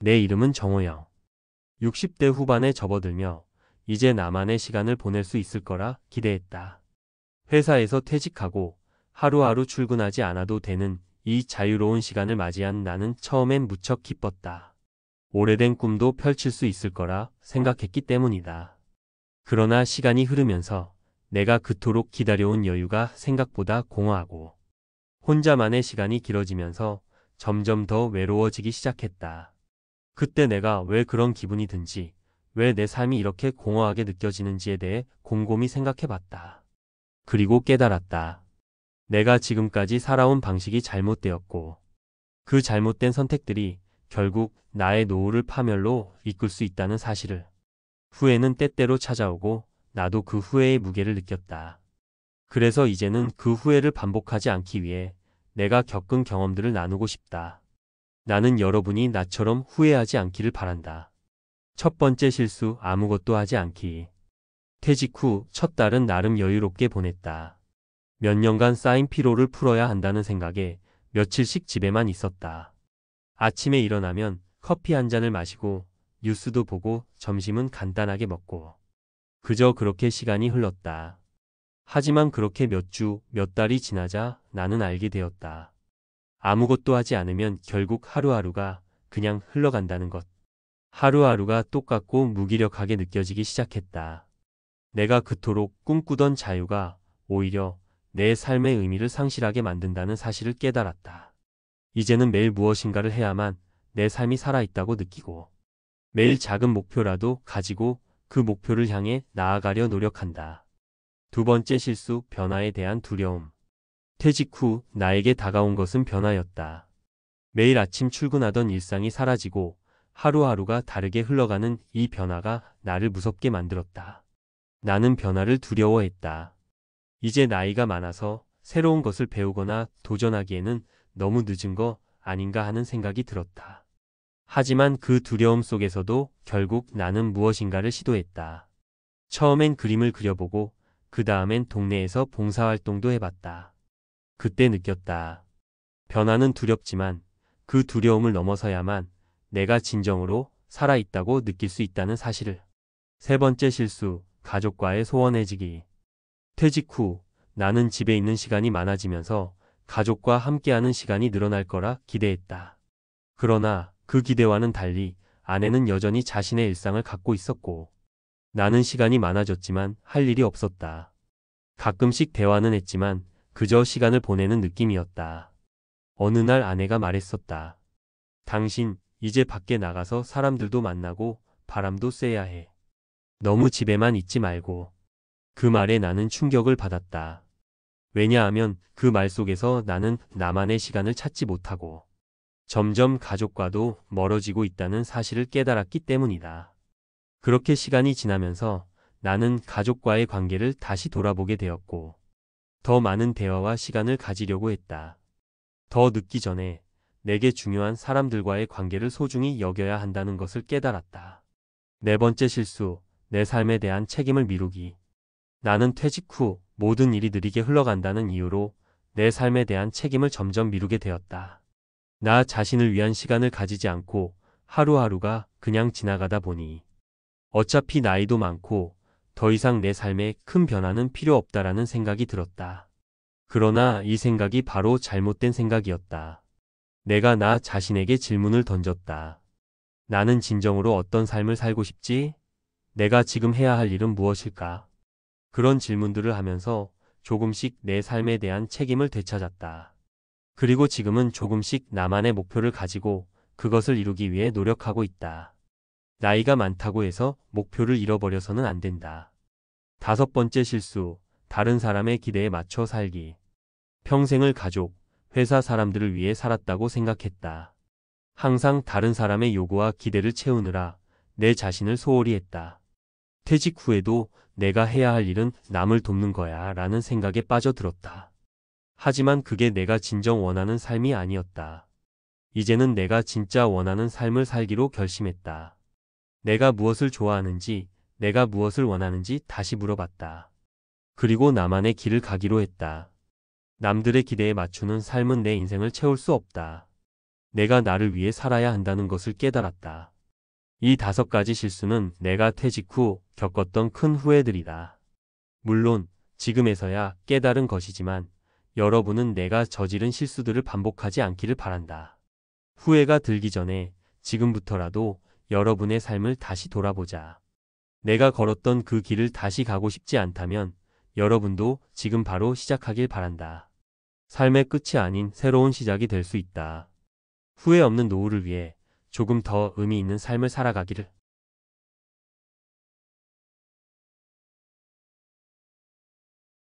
내 이름은 정호영. 60대 후반에 접어들며 이제 나만의 시간을 보낼 수 있을 거라 기대했다. 회사에서 퇴직하고 하루하루 출근하지 않아도 되는 이 자유로운 시간을 맞이한 나는 처음엔 무척 기뻤다. 오래된 꿈도 펼칠 수 있을 거라 생각했기 때문이다. 그러나 시간이 흐르면서 내가 그토록 기다려온 여유가 생각보다 공허하고 혼자만의 시간이 길어지면서 점점 더 외로워지기 시작했다. 그때 내가 왜 그런 기분이 든지, 왜 내 삶이 이렇게 공허하게 느껴지는지에 대해 곰곰이 생각해봤다. 그리고 깨달았다. 내가 지금까지 살아온 방식이 잘못되었고, 그 잘못된 선택들이 결국 나의 노후를 파멸로 이끌 수 있다는 사실을. 후회는 때때로 찾아오고 나도 그 후회의 무게를 느꼈다. 그래서 이제는 그 후회를 반복하지 않기 위해 내가 겪은 경험들을 나누고 싶다. 나는 여러분이 나처럼 후회하지 않기를 바란다. 첫 번째 실수, 아무것도 하지 않기. 퇴직 후 첫 달은 나름 여유롭게 보냈다. 몇 년간 쌓인 피로를 풀어야 한다는 생각에 며칠씩 집에만 있었다. 아침에 일어나면 커피 한 잔을 마시고 뉴스도 보고 점심은 간단하게 먹고 그저 그렇게 시간이 흘렀다. 하지만 그렇게 몇 주, 몇 달이 지나자 나는 알게 되었다. 아무것도 하지 않으면 결국 하루하루가 그냥 흘러간다는 것. 하루하루가 똑같고 무기력하게 느껴지기 시작했다. 내가 그토록 꿈꾸던 자유가 오히려 내 삶의 의미를 상실하게 만든다는 사실을 깨달았다. 이제는 매일 무엇인가를 해야만 내 삶이 살아있다고 느끼고 매일 작은 목표라도 가지고 그 목표를 향해 나아가려 노력한다. 두 번째 실수, 변화에 대한 두려움. 퇴직 후 나에게 다가온 것은 변화였다. 매일 아침 출근하던 일상이 사라지고 하루하루가 다르게 흘러가는 이 변화가 나를 무섭게 만들었다. 나는 변화를 두려워했다. 이제 나이가 많아서 새로운 것을 배우거나 도전하기에는 너무 늦은 거 아닌가 하는 생각이 들었다. 하지만 그 두려움 속에서도 결국 나는 무엇인가를 시도했다. 처음엔 그림을 그려보고 그 다음엔 동네에서 봉사활동도 해봤다. 그때 느꼈다. 변화는 두렵지만 그 두려움을 넘어서야만 내가 진정으로 살아있다고 느낄 수 있다는 사실을. 세 번째 실수, 가족과의 소원해지기. 퇴직 후 나는 집에 있는 시간이 많아지면서 가족과 함께하는 시간이 늘어날 거라 기대했다. 그러나 그 기대와는 달리 아내는 여전히 자신의 일상을 갖고 있었고 나는 시간이 많아졌지만 할 일이 없었다. 가끔씩 대화는 했지만 그저 시간을 보내는 느낌이었다. 어느 날 아내가 말했었다. 당신 이제 밖에 나가서 사람들도 만나고 바람도 쐬야 해. 너무 집에만 있지 말고. 그 말에 나는 충격을 받았다. 왜냐하면 그 말 속에서 나는 나만의 시간을 찾지 못하고 점점 가족과도 멀어지고 있다는 사실을 깨달았기 때문이다. 그렇게 시간이 지나면서 나는 가족과의 관계를 다시 돌아보게 되었고 더 많은 대화와 시간을 가지려고 했다. 더 늦기 전에 내게 중요한 사람들과의 관계를 소중히 여겨야 한다는 것을 깨달았다. 네 번째 실수, 내 삶에 대한 책임을 미루기. 나는 퇴직 후 모든 일이 느리게 흘러간다는 이유로 내 삶에 대한 책임을 점점 미루게 되었다. 나 자신을 위한 시간을 가지지 않고 하루하루가 그냥 지나가다 보니 어차피 나이도 많고 더 이상 내 삶에 큰 변화는 필요 없다라는 생각이 들었다. 그러나 이 생각이 바로 잘못된 생각이었다. 내가 나 자신에게 질문을 던졌다. 나는 진정으로 어떤 삶을 살고 싶지? 내가 지금 해야 할 일은 무엇일까? 그런 질문들을 하면서 조금씩 내 삶에 대한 책임을 되찾았다. 그리고 지금은 조금씩 나만의 목표를 가지고 그것을 이루기 위해 노력하고 있다. 나이가 많다고 해서 목표를 잃어버려서는 안 된다. 다섯 번째 실수, 다른 사람의 기대에 맞춰 살기. 평생을 가족, 회사 사람들을 위해 살았다고 생각했다. 항상 다른 사람의 요구와 기대를 채우느라 내 자신을 소홀히 했다. 퇴직 후에도 내가 해야 할 일은 남을 돕는 거야 라는 생각에 빠져들었다. 하지만 그게 내가 진정 원하는 삶이 아니었다. 이제는 내가 진짜 원하는 삶을 살기로 결심했다. 내가 무엇을 좋아하는지, 내가 무엇을 원하는지 다시 물어봤다. 그리고 나만의 길을 가기로 했다. 남들의 기대에 맞추는 삶은 내 인생을 채울 수 없다. 내가 나를 위해 살아야 한다는 것을 깨달았다. 이 5가지 실수는 내가 퇴직 후 겪었던 큰 후회들이다. 물론 지금에서야 깨달은 것이지만 여러분은 내가 저지른 실수들을 반복하지 않기를 바란다. 후회가 들기 전에 지금부터라도 여러분의 삶을 다시 돌아보자. 내가 걸었던 그 길을 다시 가고 싶지 않다면 여러분도 지금 바로 시작하길 바란다. 삶의 끝이 아닌 새로운 시작이 될 수 있다. 후회 없는 노후를 위해 조금 더 의미 있는 삶을 살아가기를.